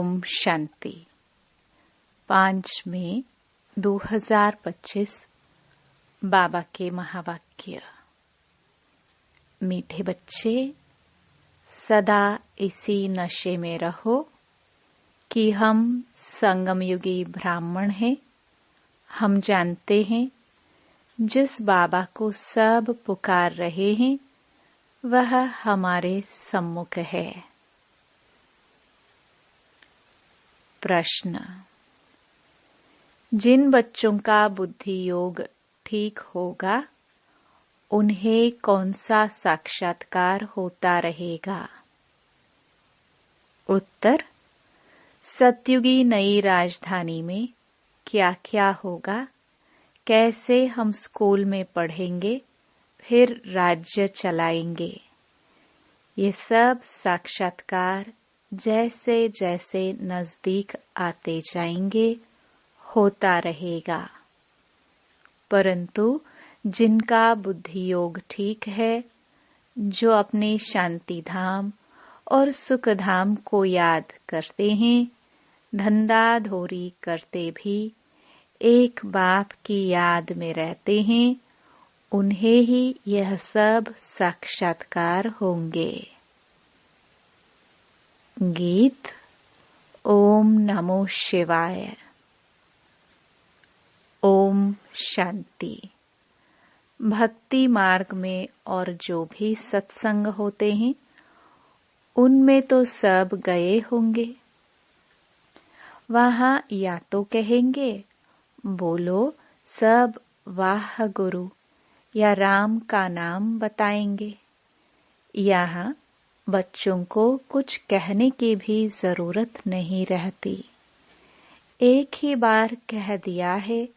ओम शांति। 5 मई 2025 बाबा के महावाक्य। मीठे बच्चे, सदा इसी नशे में रहो कि हम संगमयुगी ब्राह्मण हैं। हम जानते हैं जिस बाबा को सब पुकार रहे हैं वह हमारे सम्मुख है। प्रश्न: जिन बच्चों का बुद्धि योग ठीक होगा उन्हें कौन सा साक्षात्कार होता रहेगा? उत्तर: सतयुगी नई राजधानी में क्या क्या होगा, कैसे हम स्कूल में पढ़ेंगे, फिर राज्य चलाएंगे। ये सब साक्षात्कार जैसे जैसे नजदीक आते जाएंगे होता रहेगा। परंतु जिनका बुद्धि योग ठीक है, जो अपने शांति धाम और सुख धाम को याद करते हैं, धंधा धोरी करते भी एक बाप की याद में रहते हैं, उन्हें ही यह सब साक्षात्कार होंगे। गीत। ओम नमो शिवाय। ओम शांति। भक्ति मार्ग में और जो भी सत्संग होते हैं उनमें तो सब गए होंगे। वहां या तो कहेंगे बोलो सब वाह गुरु, या राम का नाम बताएंगे। यहाँ बच्चों को कुछ कहने की भी जरूरत नहीं रहती। एक ही बार कह दिया है,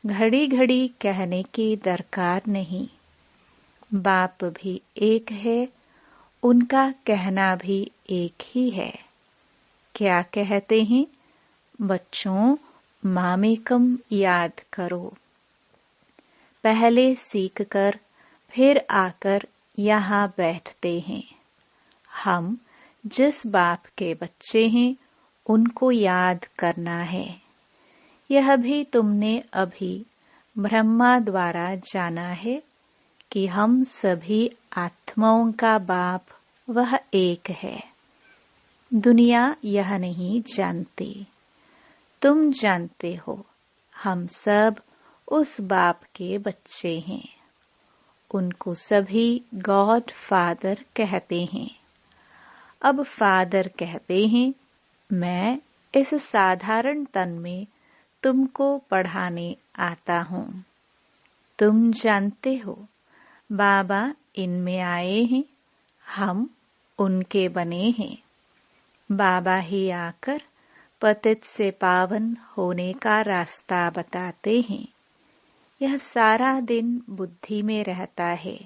घड़ी घड़ी कहने की दरकार नहीं। बाप भी एक है, उनका कहना भी एक ही है। क्या कहते हैं? बच्चों, मामेकम याद करो। पहले सीख कर फिर आकर यहाँ बैठते हैं। हम जिस बाप के बच्चे हैं उनको याद करना है। यह भी तुमने अभी ब्रह्मा द्वारा जाना है कि हम सभी आत्माओं का बाप वह एक है। दुनिया यह नहीं जानती, तुम जानते हो। हम सब उस बाप के बच्चे हैं। उनको सभी गॉड फादर कहते हैं। अब फादर कहते हैं, मैं इस साधारण तन में तुमको पढ़ाने आता हूँ। तुम जानते हो बाबा इनमें आए हैं, हम उनके बने हैं। बाबा ही आकर पतित से पावन होने का रास्ता बताते हैं। यह सारा दिन बुद्धि में रहता है।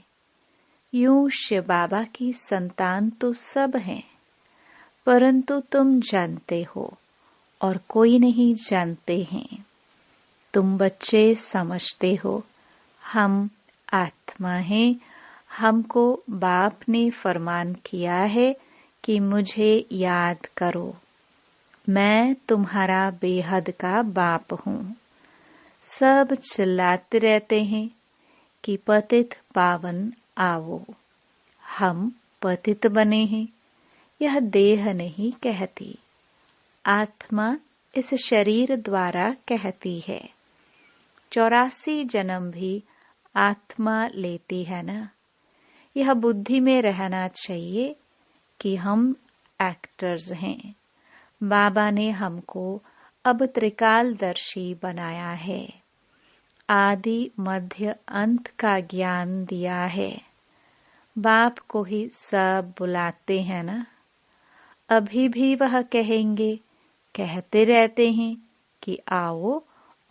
यूं शिव बाबा की संतान तो सब हैं, परंतु तुम जानते हो और कोई नहीं जानते हैं। तुम बच्चे समझते हो हम आत्मा हैं। हमको बाप ने फरमान किया है कि मुझे याद करो। मैं तुम्हारा बेहद का बाप हूँ। सब चिल्लाते रहते हैं कि पतित पावन आओ। हम पतित बने हैं, यह देह नहीं कहती। आत्मा इस शरीर द्वारा कहती है। 84 जन्म भी आत्मा लेती है ना। यह बुद्धि में रहना चाहिए कि हम एक्टर्स हैं। बाबा ने हमको अब त्रिकालदर्शी बनाया है। आदि मध्य अंत का ज्ञान दिया है। बाप को ही सब बुलाते हैं ना। अभी भी वह कहेंगे, कहते रहते हैं कि आओ,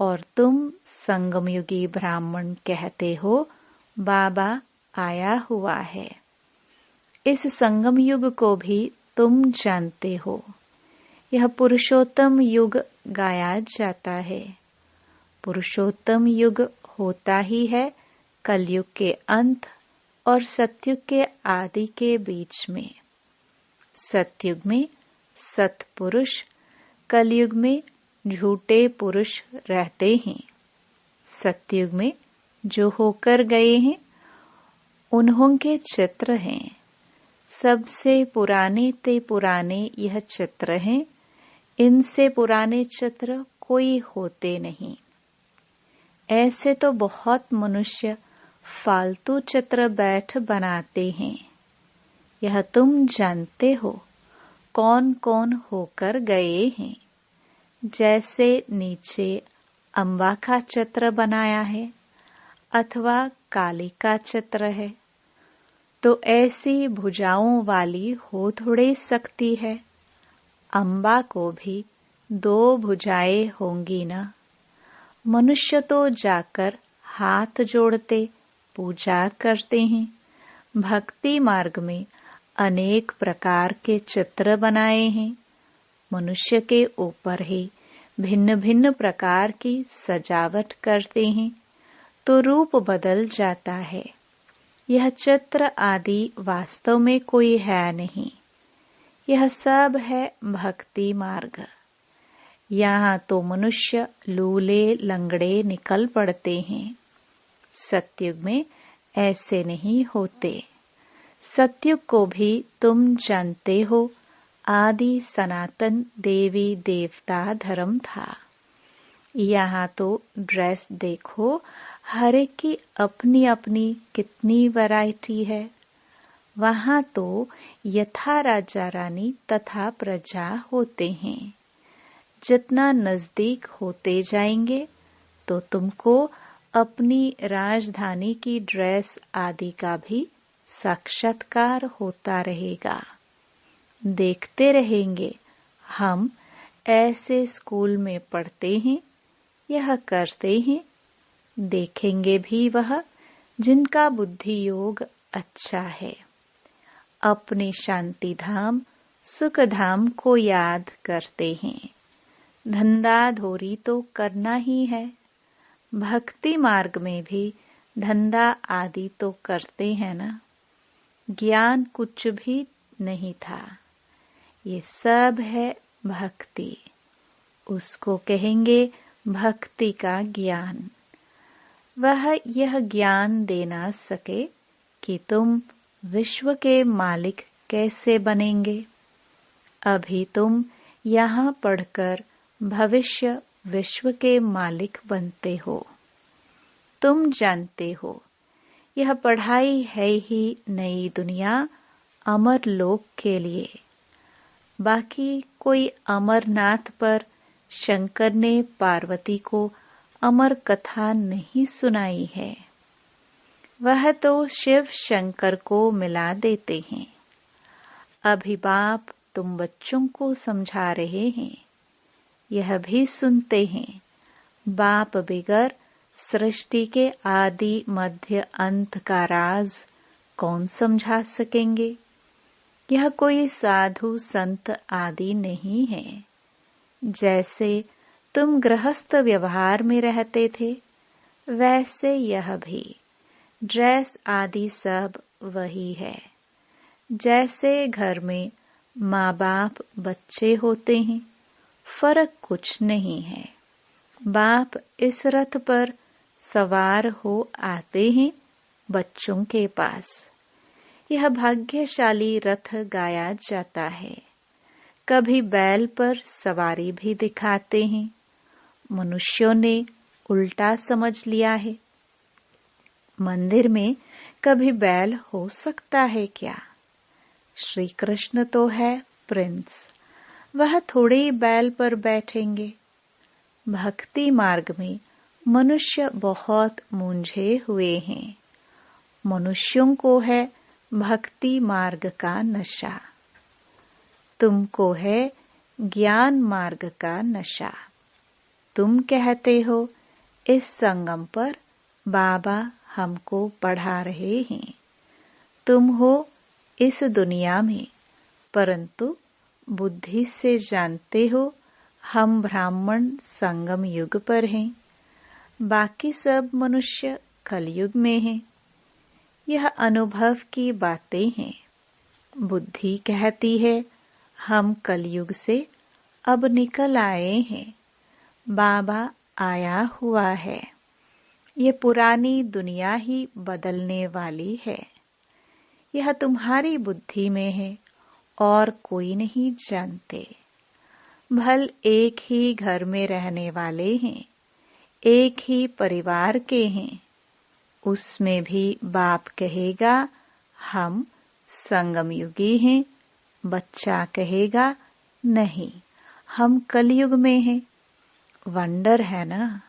और तुम संगमयुगी ब्राह्मण कहते हो बाबा आया हुआ है। इस संगम युग को भी तुम जानते हो। यह पुरुषोत्तम युग गाया जाता है। पुरुषोत्तम युग होता ही है कलयुग के अंत और सतयुग के आदि के बीच में। सतयुग में सत्पुरुष कलयुग में झूठे पुरुष रहते हैं। सतयुग में जो होकर गए हैं उन्हों के चित्र हैं। सबसे पुराने ते पुराने यह चित्र हैं। इनसे पुराने चित्र कोई होते नहीं। ऐसे तो बहुत मनुष्य फालतू चित्र बैठ बनाते हैं। यह तुम जानते हो कौन कौन होकर गए हैं। जैसे नीचे अम्बा का चित्र बनाया है अथवा काली का चित्र है, तो ऐसी भुजाओं वाली हो थोड़ी सकती है। अम्बा को भी 2 भुजाएं होंगी ना। मनुष्य तो जाकर हाथ जोड़ते पूजा करते हैं। भक्ति मार्ग में अनेक प्रकार के चित्र बनाए हैं। मनुष्य के ऊपर ही भिन्न भिन्न प्रकार की सजावट करते हैं तो रूप बदल जाता है। यह चित्र आदि वास्तव में कोई है नहीं। यह सब है भक्ति मार्ग। यहाँ तो मनुष्य लूले लंगड़े निकल पड़ते हैं। सतयुग में ऐसे नहीं होते। सतयुग को भी तुम जानते हो आदि सनातन देवी देवता धर्म था। यहाँ तो ड्रेस देखो, हर एक की अपनी अपनी कितनी वैरायटी है। वहाँ तो यथा राजा रानी तथा प्रजा होते हैं। जितना नजदीक होते जाएंगे तो तुमको अपनी राजधानी की ड्रेस आदि का भी साक्षात्कार होता रहेगा। देखते रहेंगे हम ऐसे स्कूल में पढ़ते हैं, यह करते हैं। देखेंगे भी वह जिनका बुद्धि योग अच्छा है। अपने शांति धाम सुख धाम को याद करते हैं। धंधा धोरी तो करना ही है। भक्ति मार्ग में भी धंधा आदि तो करते हैं ना। ज्ञान कुछ भी नहीं था। ये सब है भक्ति। उसको कहेंगे भक्ति का ज्ञान। वह यह ज्ञान दे ना सके कि तुम विश्व के मालिक कैसे बनेंगे। अभी तुम यहाँ पढ़कर भविष्य विश्व के मालिक बनते हो। तुम जानते हो यह पढ़ाई है ही नई दुनिया अमर लोक के लिए। बाकी कोई अमरनाथ पर शंकर ने पार्वती को अमर कथा नहीं सुनाई है। वह तो शिव शंकर को मिला देते हैं। अभी बाप तुम बच्चों को समझा रहे हैं। यह भी सुनते हैं। बाप बिगर सृष्टि के आदि मध्य अंत का राज कौन समझा सकेंगे। यह कोई साधु संत आदि नहीं है। जैसे तुम गृहस्थ व्यवहार में रहते थे वैसे यह भी। ड्रेस आदि सब वही है। जैसे घर में माँ बाप बच्चे होते हैं, फर्क कुछ नहीं है। बाप इस रथ पर सवार हो आते हैं बच्चों के पास। यह भाग्यशाली रथ गाया जाता है। कभी बैल पर सवारी भी दिखाते हैं। मनुष्यों ने उल्टा समझ लिया है। मंदिर में कभी बैल हो सकता है क्या? श्री कृष्ण तो है प्रिंस, वह थोड़े ही बैल पर बैठेंगे। भक्ति मार्ग में मनुष्य बहुत मूंझे हुए हैं। मनुष्यों को है भक्ति मार्ग का नशा। तुमको है ज्ञान मार्ग का नशा। तुम कहते हो इस संगम पर बाबा हमको पढ़ा रहे हैं। तुम हो इस दुनिया में, परंतु बुद्धि से जानते हो हम ब्राह्मण संगम युग पर हैं। बाकी सब मनुष्य कलयुग में हैं। यह अनुभव की बातें हैं। बुद्धि कहती है हम कलयुग से अब निकल आए हैं, बाबा आया हुआ है। ये पुरानी दुनिया ही बदलने वाली है। यह तुम्हारी बुद्धि में है और कोई नहीं जानते। भल एक ही घर में रहने वाले हैं, एक ही परिवार के हैं। उसमें भी बाप कहेगा हम संगम युगी हैं, बच्चा कहेगा नहीं हम कलयुग में हैं। वंडर है ना।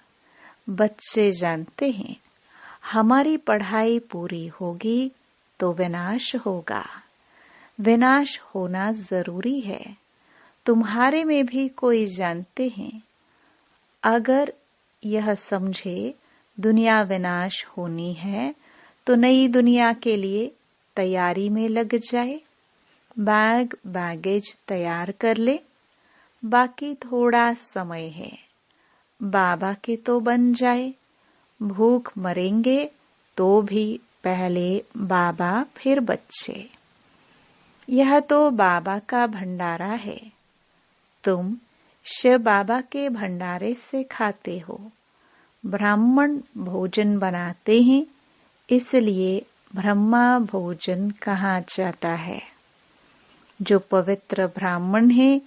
बच्चे जानते हैं हमारी पढ़ाई पूरी होगी तो विनाश होगा। विनाश होना जरूरी है। तुम्हारे में भी कोई जानते हैं, अगर यह समझे दुनिया विनाश होनी है तो नई दुनिया के लिए तैयारी में लग जाए। बैग बैगेज तैयार कर ले। बाकी थोड़ा समय है। बाबा के तो बन जाए। भूख मरेंगे तो भी पहले बाबा फिर बच्चे। यह तो बाबा का भंडारा है। तुम शिव बाबा के भंडारे से खाते हो। ब्राह्मण भोजन बनाते हैं, इसलिए ब्रह्मा भोजन कहा जाता है। जो पवित्र ब्राह्मण हैं,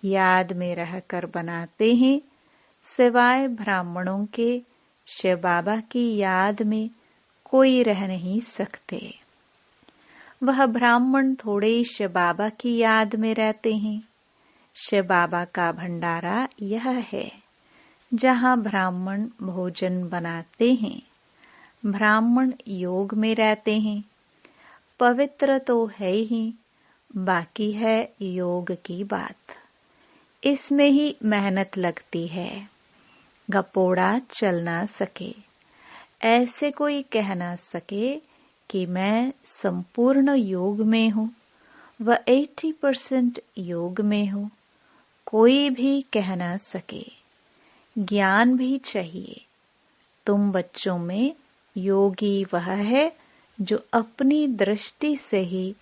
याद में रहकर बनाते हैं। सिवाय ब्राह्मणों के शिव बाबा की याद में कोई रह नहीं सकते। वह ब्राह्मण थोड़े शिव बाबा की याद में रहते हैं। शिव बाबा का भंडारा यह है जहाँ ब्राह्मण भोजन बनाते हैं। ब्राह्मण योग में रहते हैं। पवित्र तो है ही, बाकी है योग की बात। इसमें ही मेहनत लगती है। गपोड़ा चल ना सके। ऐसे कोई कह ना सके कि मैं संपूर्ण योग में हूँ, वह 80% योग में हूँ। कोई भी कह ना सके। ज्ञान भी चाहिए। तुम बच्चों में योगी वह है जो अपनी दृष्टि से ही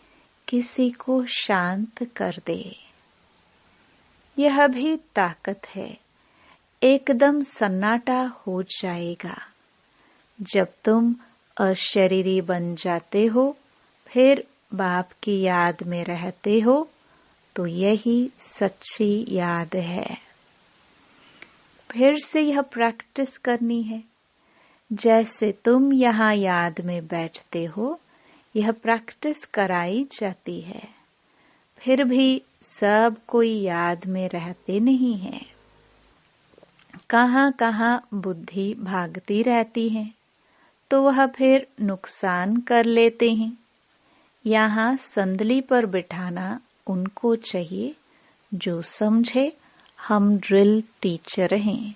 किसी को शांत कर दे। यह भी ताकत है। एकदम सन्नाटा हो जाएगा। जब तुम अशरीरी बन जाते हो, फिर बाप की याद में रहते हो, तो यही सच्ची याद है। फिर से यह प्रैक्टिस करनी है। जैसे तुम यहाँ याद में बैठते हो, यह प्रैक्टिस कराई जाती है। फिर भी सब कोई याद में रहते नहीं है। कहाँ कहाँ बुद्धि भागती रहती है, तो वह फिर नुकसान कर लेते हैं। यहाँ संदली पर बिठाना उनको चाहिए जो समझे हम ड्रिल टीचर हैं।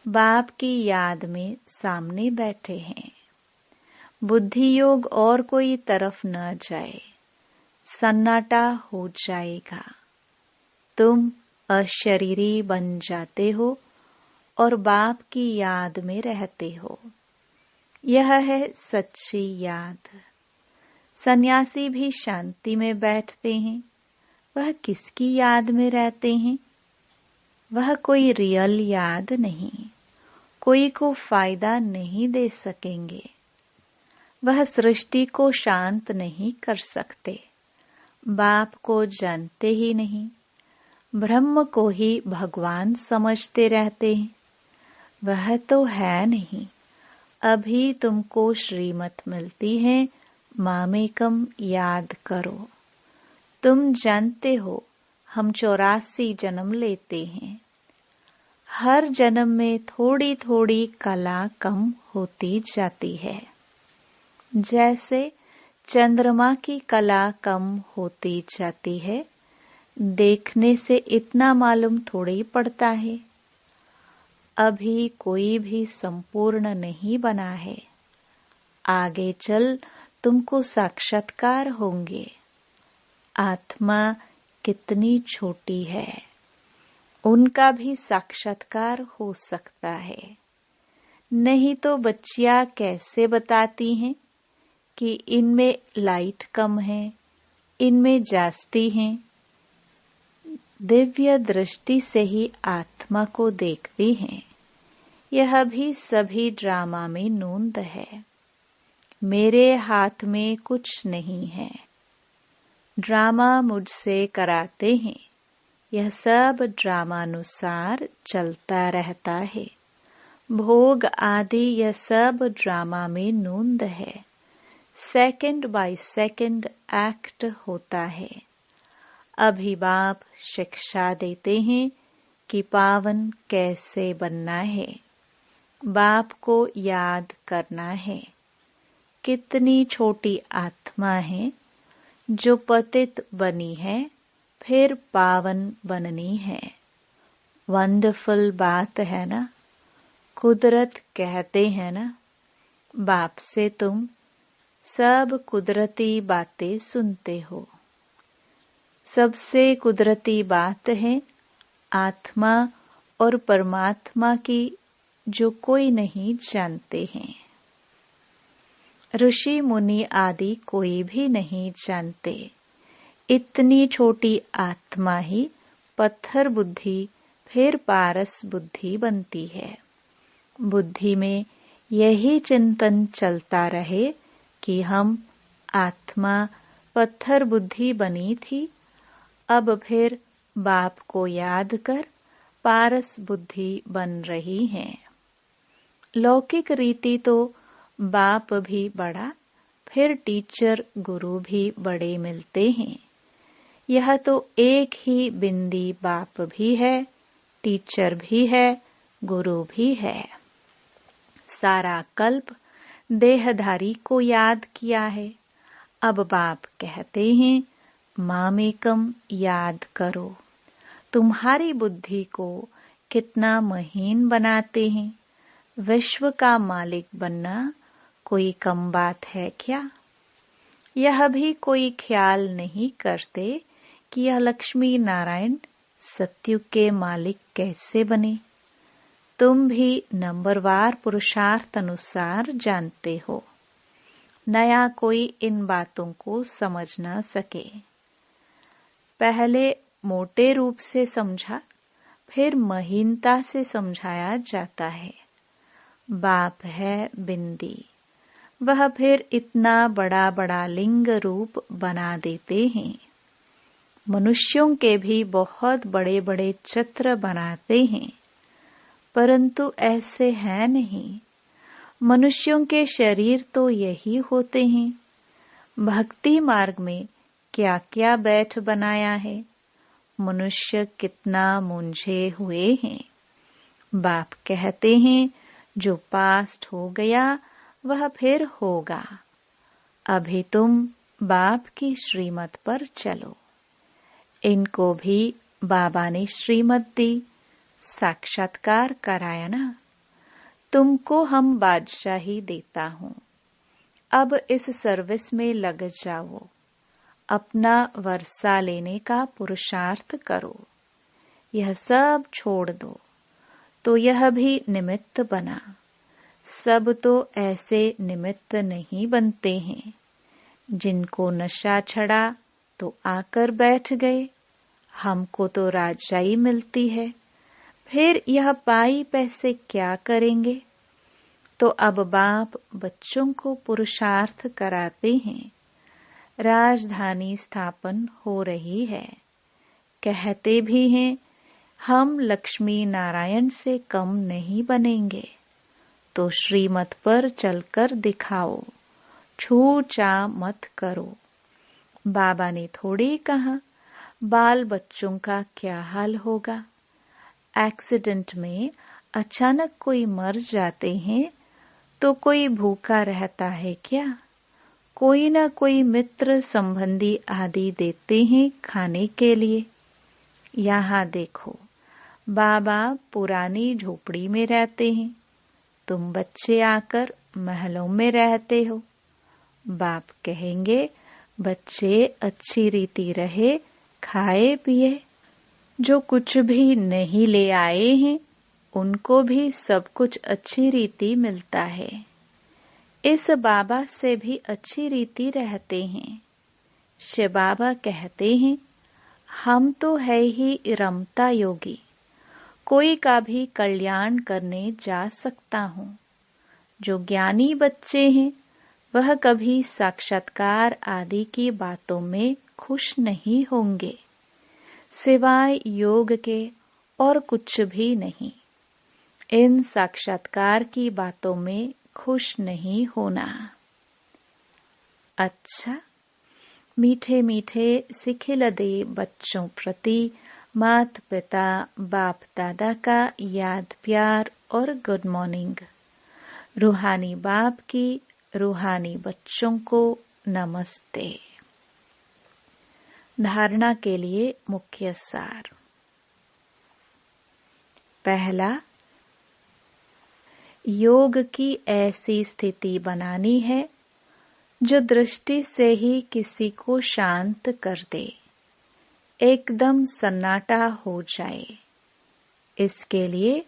बाप की याद में सामने बैठे हैं। बुद्धि योग और कोई तरफ न जाए। सन्नाटा हो जाएगा। तुम अशरीरी बन जाते हो और बाप की याद में रहते हो। यह है सच्ची याद। सन्यासी भी शांति में बैठते हैं। वह किसकी याद में रहते हैं? वह कोई रियल याद नहीं। कोई को फायदा नहीं दे सकेंगे। वह सृष्टि को शांत नहीं कर सकते। बाप को जानते ही नहीं। ब्रह्म को ही भगवान समझते रहते हैं। वह तो है नहीं। अभी तुमको श्रीमत मिलती है, मामेकम याद करो। तुम जानते हो हम 84 जन्म लेते हैं। हर जन्म में थोड़ी थोड़ी कला कम होती जाती है। जैसे चंद्रमा की कला कम होती जाती है, देखने से इतना मालूम थोड़ी पड़ता है। अभी कोई भी संपूर्ण नहीं बना है। आगे चल तुमको साक्षात्कार होंगे। आत्मा कितनी छोटी है, उनका भी साक्षात्कार हो सकता है। नहीं तो बच्चियां कैसे बताती हैं कि इनमें लाइट कम है, इनमें जास्ती है। दिव्य दृष्टि से ही आत्मा को देखते हैं। यह भी सभी ड्रामा में नोंद है। मेरे हाथ में कुछ नहीं है। ड्रामा मुझसे कराते हैं। यह सब ड्रामानुसार चलता रहता है। भोग आदि यह सब ड्रामा में नोंद है। सेकंड बाय सेकंड एक्ट होता है। अभी बाप शिक्षा देते हैं कि पावन कैसे बनना है। बाप को याद करना है। कितनी छोटी आत्मा है जो पतित बनी है, फिर पावन बननी है। वंडरफुल बात है ना। कुदरत कहते हैं ना, बाप से तुम सब कुदरती बातें सुनते हो। सबसे कुदरती बात है आत्मा और परमात्मा की, जो कोई नहीं जानते हैं। ऋषि मुनि आदि कोई भी नहीं जानते। इतनी छोटी आत्मा ही पत्थर बुद्धि फिर पारस बुद्धि बनती है। बुद्धि में यही चिंतन चलता रहे कि हम आत्मा पत्थर बुद्धि बनी थी, अब फिर बाप को याद कर पारस बुद्धि बन रही है। लौकिक रीति तो बाप भी बड़ा, फिर टीचर गुरु भी बड़े मिलते हैं। यह तो एक ही बिंदी बाप भी है, टीचर भी है, गुरु भी है। सारा कल्प देहधारी को याद किया है। अब बाप कहते हैं मामेकम याद करो। तुम्हारी बुद्धि को कितना महीन बनाते हैं। विश्व का मालिक बनना कोई कम बात है क्या? यह भी कोई ख्याल नहीं करते कि यह लक्ष्मी नारायण सत्युग के मालिक कैसे बने। तुम भी नंबरवार पुरुषार्थ अनुसार जानते हो। नया कोई इन बातों को समझ न सके। पहले मोटे रूप से समझा, फिर महीनता से समझाया जाता है। बाप है बिंदी, वह फिर इतना बड़ा बड़ा लिंग रूप बना देते हैं। मनुष्यों के भी बहुत बड़े बड़े चित्र बनाते हैं, परंतु ऐसे हैं नहीं। मनुष्यों के शरीर तो यही होते हैं। भक्ति मार्ग में क्या क्या बैठ बनाया है। मनुष्य कितना मुंझे हुए हैं। बाप कहते हैं जो पास्ट हो गया वह फिर होगा। अभी तुम बाप की श्रीमत पर चलो। इनको भी बाबा ने श्रीमत दी, साक्षात्कार कराया ना। तुमको हम बादशाही देता हूँ, अब इस सर्विस में लग जाओ। अपना वर्षा लेने का पुरुषार्थ करो। यह सब छोड़ दो। तो यह भी निमित्त बना। सब तो ऐसे निमित्त नहीं बनते हैं। जिनको नशा चढ़ा तो आकर बैठ गए। हमको तो राजाई मिलती है, फिर यह पाई पैसे क्या करेंगे। तो अब बाप बच्चों को पुरुषार्थ कराते हैं। राजधानी स्थापन हो रही है। कहते भी हैं हम लक्ष्मी नारायण से कम नहीं बनेंगे। तो श्रीमत पर चलकर दिखाओ, छू चा मत करो। बाबा ने थोड़ी कहा बाल बच्चों का क्या हाल होगा। एक्सीडेंट में अचानक कोई मर जाते हैं तो कोई भूखा रहता है क्या? कोई न कोई मित्र संबंधी आदि देते हैं खाने के लिए। यहाँ देखो, बाबा पुरानी झोपड़ी में रहते हैं, तुम बच्चे आकर महलों में रहते हो। बाप कहेंगे बच्चे अच्छी रीति रहे, खाए पिए। जो कुछ भी नहीं ले आए हैं उनको भी सब कुछ अच्छी रीति मिलता है। इस बाबा से भी अच्छी रीति रहते हैं। शिव बाबा कहते हैं हम तो है ही रमता योगी, कोई का भी कल्याण करने जा सकता हूँ। जो ज्ञानी बच्चे हैं वह कभी साक्षात्कार आदि की बातों में खुश नहीं होंगे, सिवाय योग के और कुछ भी नहीं। इन साक्षात्कार की बातों में खुश नहीं होना। अच्छा, मीठे मीठे सिखिल दे बच्चों प्रति माता पिता बाप दादा का याद प्यार और गुड मॉर्निंग। रूहानी बाप की रूहानी बच्चों को नमस्ते। धारणा के लिए मुख्य सार। पहला, योग की ऐसी स्थिति बनानी है जो दृष्टि से ही किसी को शांत कर दे, एकदम सन्नाटा हो जाए। इसके लिए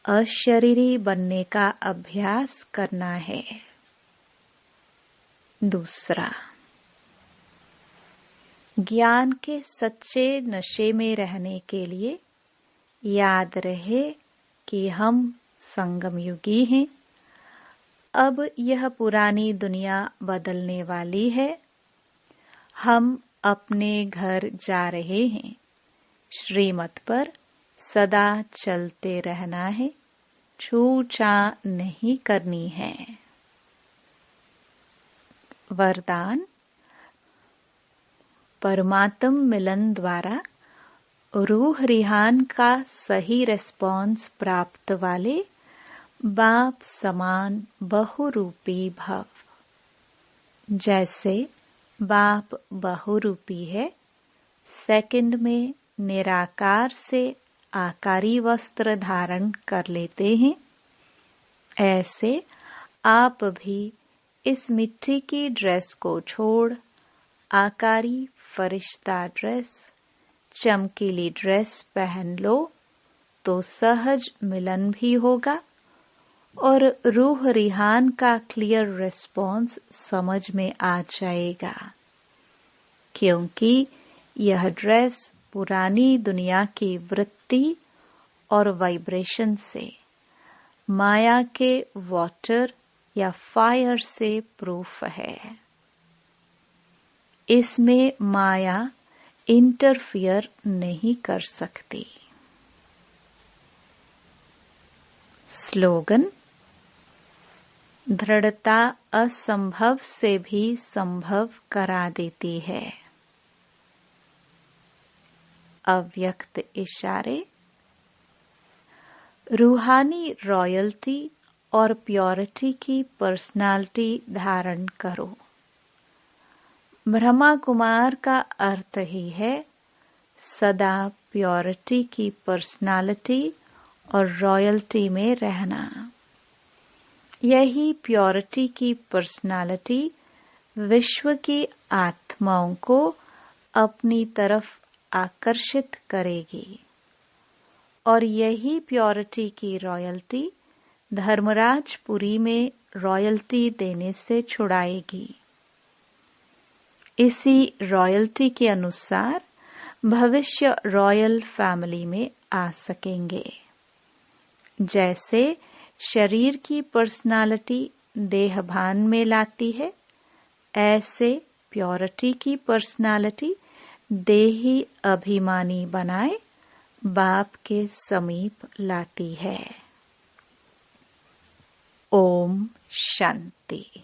अशरीरी बनने का अभ्यास करना है। दूसरा, ज्ञान के सच्चे नशे में रहने के लिए याद रहे कि हम संगम युगी हैं। अब यह पुरानी दुनिया बदलने वाली है। हम अपने घर जा रहे हैं। श्रीमत पर सदा चलते रहना है, छूछा नहीं करनी है। वरदान, परमात्म मिलन द्वारा रूह रिहान का सही रिस्पॉन्स प्राप्त वाले बाप समान बहुरूपी भव। जैसे बाप बहुरूपी है, सेकंड में निराकार से आकारी वस्त्र धारण कर लेते हैं, ऐसे आप भी इस मिट्टी की ड्रेस को छोड़ आकारी फरिश्ता ड्रेस, चमकीली ड्रेस पहन लो तो सहज मिलन भी होगा और रूह रिहान का क्लियर रिस्पॉन्स समझ में आ जाएगा, क्योंकि यह ड्रेस पुरानी दुनिया की वृत्ति और वाइब्रेशन से, माया के वाटर या फायर से प्रूफ है। इसमें माया इंटरफियर नहीं कर सकती। स्लोगन, दृढ़ता असंभव से भी संभव करा देती है। अव्यक्त इशारे, रूहानी रॉयल्टी और प्योरिटी की पर्सनालिटी धारण करो। ब्रह्मा कुमार का अर्थ ही है सदा प्योरिटी की पर्सनालिटी और रॉयल्टी में रहना। यही प्योरिटी की पर्सनालिटी विश्व की आत्माओं को अपनी तरफ आकर्षित करेगी और यही प्योरिटी की रॉयल्टी धर्मराजपुरी में रॉयल्टी देने से छुड़ाएगी। इसी रॉयल्टी के अनुसार भविष्य रॉयल फैमिली में आ सकेंगे। जैसे शरीर की पर्सनालिटी देहभान में लाती है, ऐसे प्योरिटी की पर्सनालिटी देही अभिमानी बनाए बाप के समीप लाती है। ओम शांति।